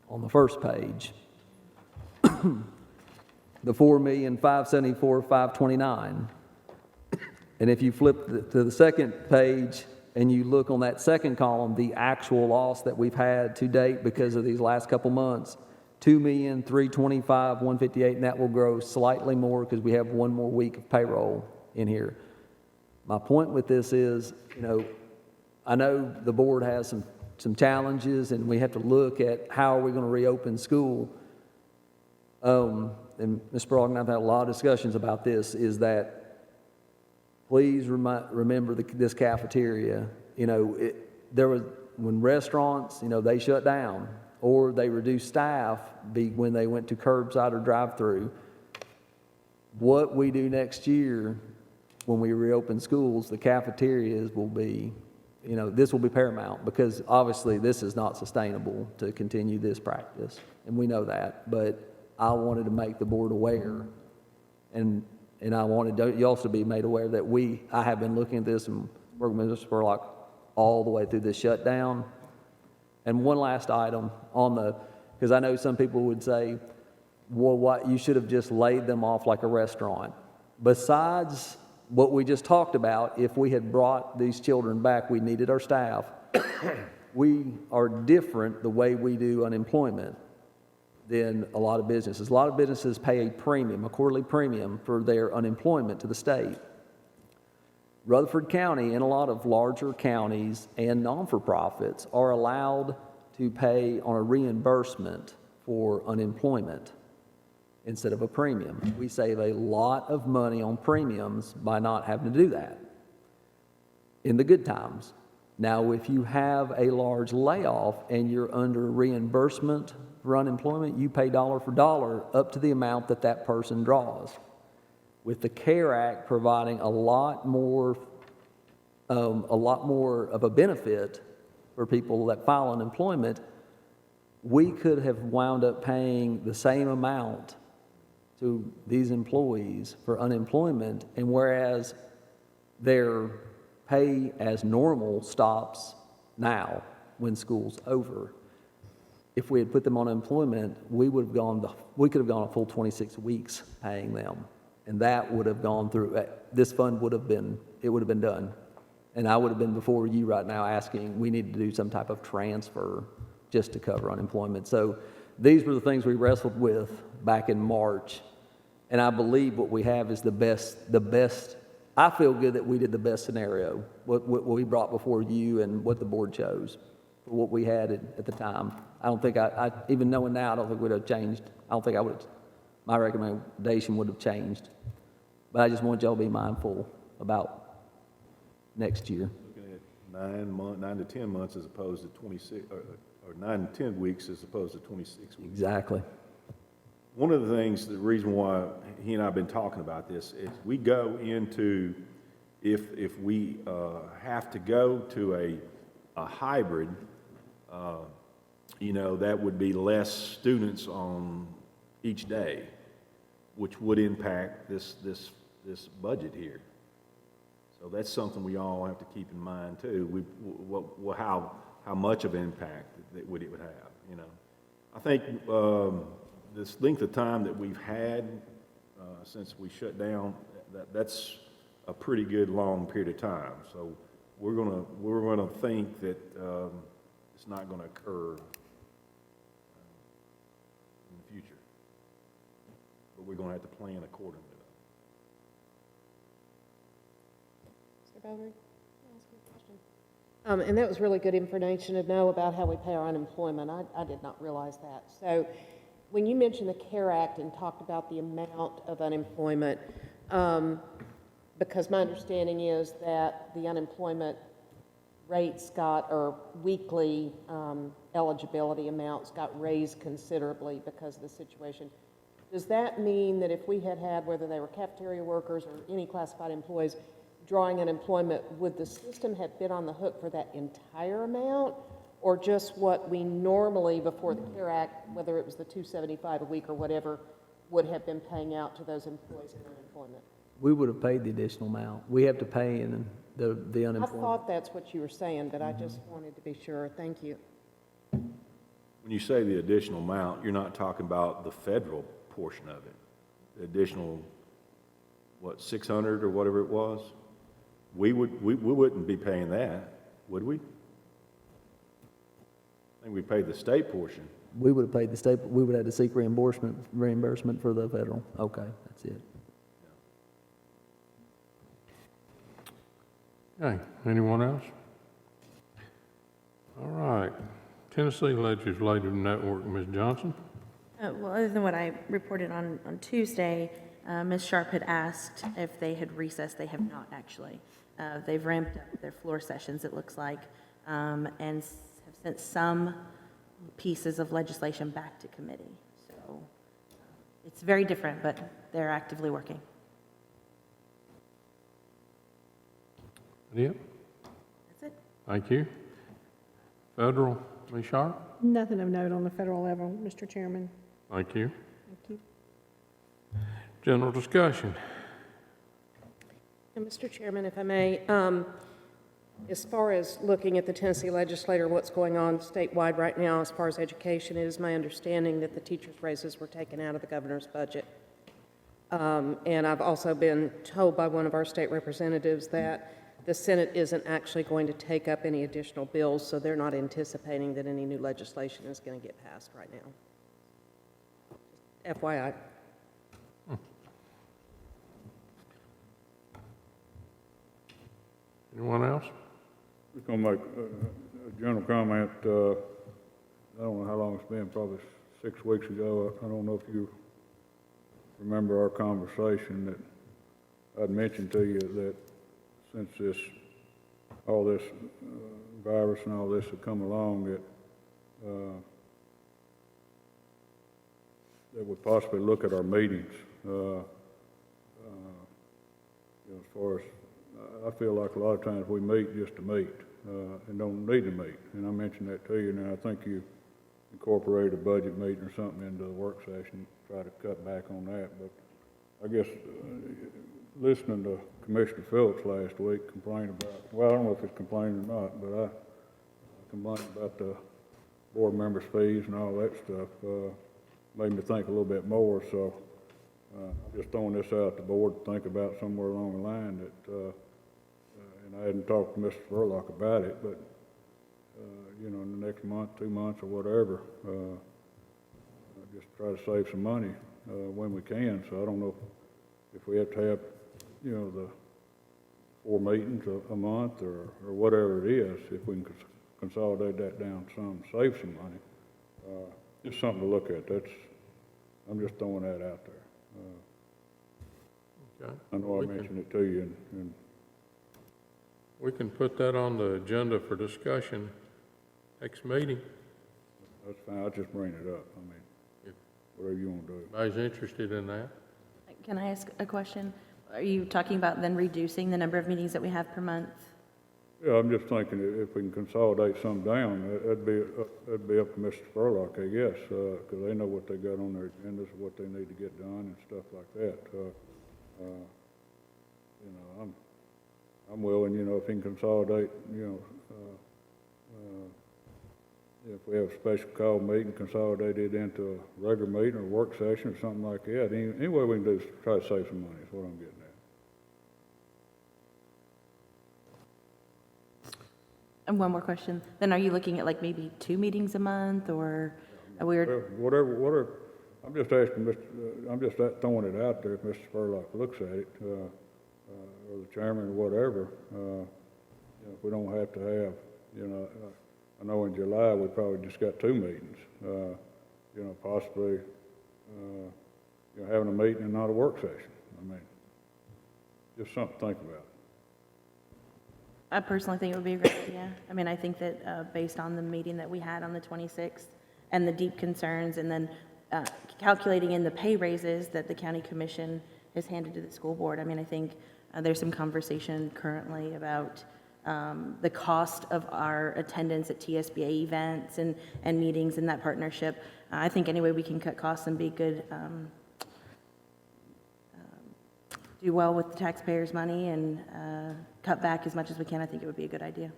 on the first page, the $4,574,529. And if you flip to the second page and you look on that second column, the actual loss that we've had to date because of these last couple months, $2,325,158, and that will grow slightly more because we have one more week of payroll in here. My point with this is, I know the board has some challenges, and we have to look at how are we going to reopen school. And Ms. Sprague and I have had a lot of discussions about this, is that please remember this cafeteria. There was, when restaurants, they shut down or they reduced staff when they went to curbside or drive-through. What we do next year when we reopen schools, the cafeterias will be, this will be paramount, because obviously this is not sustainable to continue this practice, and we know that. But I wanted to make the board aware, and I wanted you also to be made aware that I have been looking at this and working with Mr. Spurlock all the way through this shutdown. And one last item because I know some people would say, well, what, you should have just laid them off like a restaurant. Besides what we just talked about, if we had brought these children back, we needed our staff. We are different the way we do unemployment than a lot of businesses. A lot of businesses pay a quarterly premium for their unemployment to the state. Rutherford County and a lot of larger counties and non-for-profits are allowed to pay on a reimbursement for unemployment instead of a premium. We save a lot of money on premiums by not having to do that in the good times. Now, if you have a large layoff and you're under reimbursement for unemployment, you pay dollar for dollar up to the amount that that person draws. With the CARE Act providing a lot more of a benefit for people that file unemployment, we could have wound up paying the same amount to these employees for unemployment, and whereas their pay as normal stops now when school's over, if we had put them on unemployment, we could have gone a full 26 weeks paying them. And that would have gone through, this fund would have been done. And I would have been before you right now asking, we need to do some type of transfer just to cover unemployment. So these were the things we wrestled with back in March. And I believe what we have is the best. I feel good that we did the best scenario, what we brought before you and what the board chose for what we had at the time. I don't think I even knowing now, I don't think we'd have changed. I don't think I would have, my recommendation would have changed. But I just want y'all to be mindful about next year. Looking at 9 to 10 months as opposed to 26, or 9 to 10 weeks as opposed to 26 weeks. Exactly. One of the things, the reason why he and I have been talking about this is we go into, if we have to go to a hybrid, that would be less students on each day, which would impact this budget here. So that's something we all have to keep in mind too. How much of an impact it would have. I think this length of time that we've had since we shut down, that's a pretty good long period of time. So we're gonna think that it's not going to occur in the future, but we're going to have to plan accordingly. Mr. Bowman, can I ask you a question? And that was really good information to know about how we pay our unemployment. I did not realize that. So when you mentioned the CARE Act and talked about the amount of unemployment, because my understanding is that the unemployment rates or weekly eligibility amounts got raised considerably because of the situation. Does that mean that if we had, whether they were cafeteria workers or any classified employees, drawing unemployment, would the system have been on the hook for that entire amount, or just what we normally, before the CARE Act, whether it was the $275 a week or whatever, would have been paying out to those employees in unemployment? We would have paid the additional amount. We have to pay in the unemployment. I thought that's what you were saying, but I just wanted to be sure. Thank you. When you say the additional amount, you're not talking about the federal portion of it. The additional, 600 or whatever it was? We wouldn't be paying that, would we? I think we paid the state portion. We would have paid the state, we would have to seek reimbursement for the federal. Okay, that's it. Okay, anyone else? All right, Tennessee Legislative Network, Ms. Johnson. Well, other than what I reported on Tuesday, Ms. Sharp had asked if they had recessed. They have not, actually. They've ramped up their floor sessions, it looks like, and have sent some pieces of legislation back to committee. So it's very different, but they're actively working. Yep. That's it. Thank you. Federal, Ms. Sharp. Nothing of note on the federal level, Mr. Chairman. Thank you. Thank you. General discussion. And Mr. Chairman, if I may, as far as looking at the Tennessee legislature, what's going on statewide right now as far as education, it is my understanding that the teachers' raises were taken out of the governor's budget. And I've also been told by one of our state representatives that the Senate isn't actually going to take up any additional bills, so they're not anticipating that any new legislation is going to get passed right now. FYI. Anyone else? Just gonna make a general comment. I don't know how long it's been, probably 6 weeks ago. I don't know if you remember our conversation that I'd mentioned to you that since all this virus and all this had come along, that would possibly look at our meetings. As far as, I feel like a lot of times we meet just to meet and don't need to meet. And I mentioned that to you, and I think you incorporated a budget meeting or something into the work session, try to cut back on that. But I guess listening to Commissioner Phillips last week complain about, well, I don't know if it's complaining or not, but I complained about the board members' fees and all that stuff. Made me think a little bit more, so I'm just throwing this out to the board to think about somewhere along the line that, and I hadn't talked to Mr. Spurlock about it, but, you know, in the next month, 2 months or whatever, just try to save some money when we can. So I don't know if we have to have, you know, the 4 meetings a month or whatever it is, if we can consolidate that down some, save some money. Just something to look at. I'm just throwing that out there. Okay. I know I mentioned it to you, and We can put that on the agenda for discussion next meeting. that's fine. I'll just bring it up. I mean, whatever you want to do. Everybody's interested in that? Can I ask a question? Are you talking about then reducing the number of meetings that we have per month? Yeah, I'm just thinking if we can consolidate some down, that'd be up to Mr. Spurlock, I guess, because they know what they got on their agendas, what they need to get done and stuff like that. You know, I'm willing, you know, if he can consolidate, you know, if we have a special call meeting, consolidate it into a regular meeting or work session or something like that. Any way we can do is try to save some money is what I'm getting at. And one more question. Then are you looking at like maybe 2 meetings a month or a weird? Whatever. I'm just asking I'm just throwing it out there if Mr. Spurlock looks at it, or the chairman or whatever. You know, if we don't have to have, you know, I know in July we probably just got 2 meetings. You know, possibly, you know, having a meeting and not a work session. I mean, just something to think about. I personally think it would be a great idea. I mean, I think that based on the meeting that we had on the 26th and the deep concerns and then calculating in the pay raises that the county commission has handed to the school board, I mean, I think there's some conversation currently about the cost of our attendance at TSBA events and meetings and that partnership. I think any way we can cut costs and be good, do well with the taxpayers' money and cut back as much as we can, I think it would be a good idea.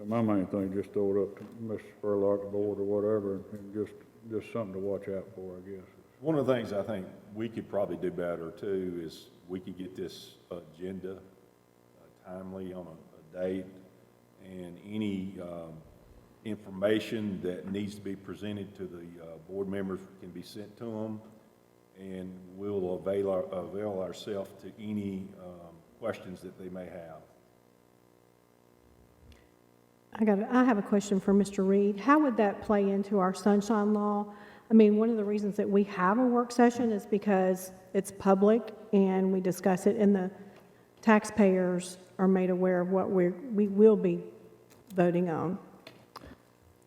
My main thing, just throw it up to Mr. Spurlock, the board or whatever, and just something to watch out for, I guess. One of the things I think we could probably do better too is we could get this agenda timely on a date, and any information that needs to be presented to the board members can be sent to them, and we'll avail ourselves to any questions that they may have. I have a question for Mr. Reed. How would that play into our sunshine law? I mean, one of the reasons that we have a work session is because it's public and we discuss it, and the taxpayers are made aware of what we will be voting on.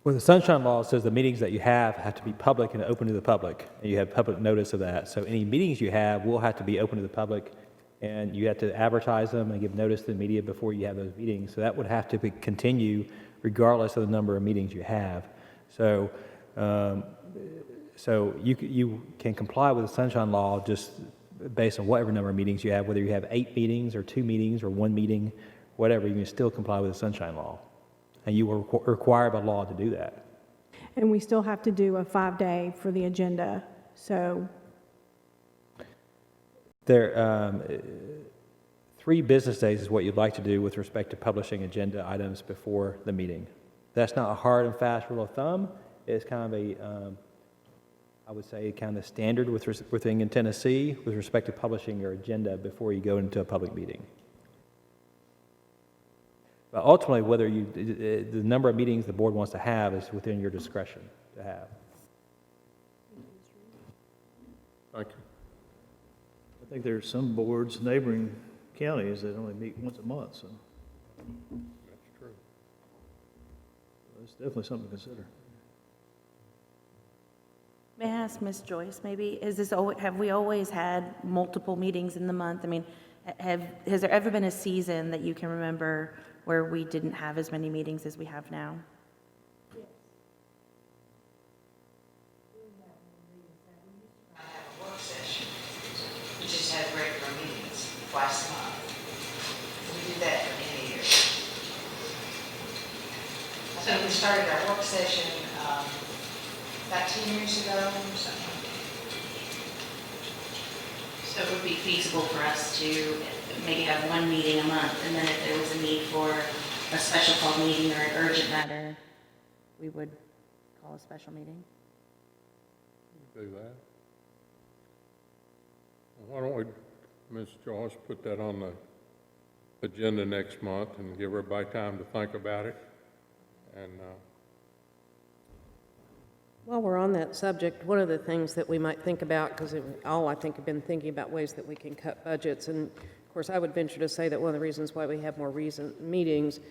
Well, the sunshine law says the meetings that you have to be public and open to the public, and you have public notice of that. So any meetings you have will have to be open to the public, and you have to advertise them and give notice to the media before you have those meetings. So that would have to continue regardless of the number of meetings you have. So, you can comply with the sunshine law just based on whatever number of meetings you have, whether you have 8 meetings or 2 meetings or 1 meeting, whatever, you can still comply with the sunshine law. And you were required by law to do that. And we still have to do a 5-day for the agenda, so. There, 3 business days is what you'd like to do with respect to publishing agenda items before the meeting. That's not a hard and fast rule of thumb. It's kind of a, I would say, kind of standard within Tennessee with respect to publishing your agenda before you go into a public meeting. But ultimately, whether you, the number of meetings the board wants to have is within your discretion to have. Thank you. I think there's some boards, neighboring counties that only meet once a month, so That's true. that's definitely something to consider. May I ask Ms. Joyce, maybe, have we always had multiple meetings in the month? I mean, has there ever been a season that you can remember where we didn't have as many meetings as we have now? I have a work session. We just have regular meetings twice a month. We do that for many years. I think we started our work session about 10 years ago or something. So it would be feasible for us to maybe have one meeting a month, and then if there was a need for a special call meeting or an urgent matter, we would call a special meeting? Do that. Why don't we, Ms. Joyce, put that on the agenda next month and give everybody time to think about it? And, While we're on that subject, one of the things that we might think about, because all I think have been thinking about ways that we can cut budgets, and of course I would venture to say that one of the reasons why we have more recent meetings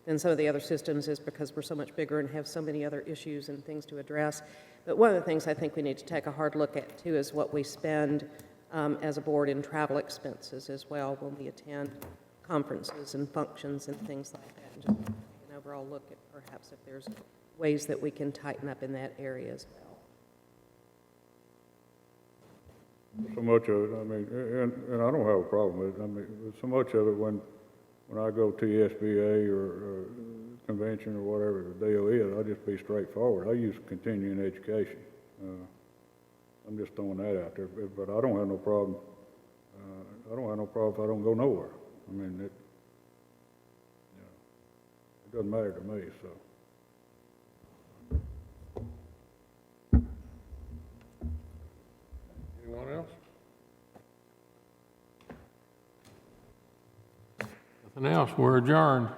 than some of the other systems is because we're so much bigger and have so many other issues and things to address. But one of the things I think we need to take a hard look at too is what we spend as a board in travel expenses as well when we attend conferences and functions and things like that, and just take an overall look at perhaps if there's ways that we can tighten up in that area as well. So much of it, I mean, and I don't have a problem with it. I mean, so much of it when I go to the SBA or convention or whatever the deal is, I just be straightforward. I use continuing education. I'm just throwing that out there, but I don't have no problem. I don't have no problem if I don't go nowhere. I mean, it doesn't matter to me, so. anyone else? Nothing else, we're adjourned.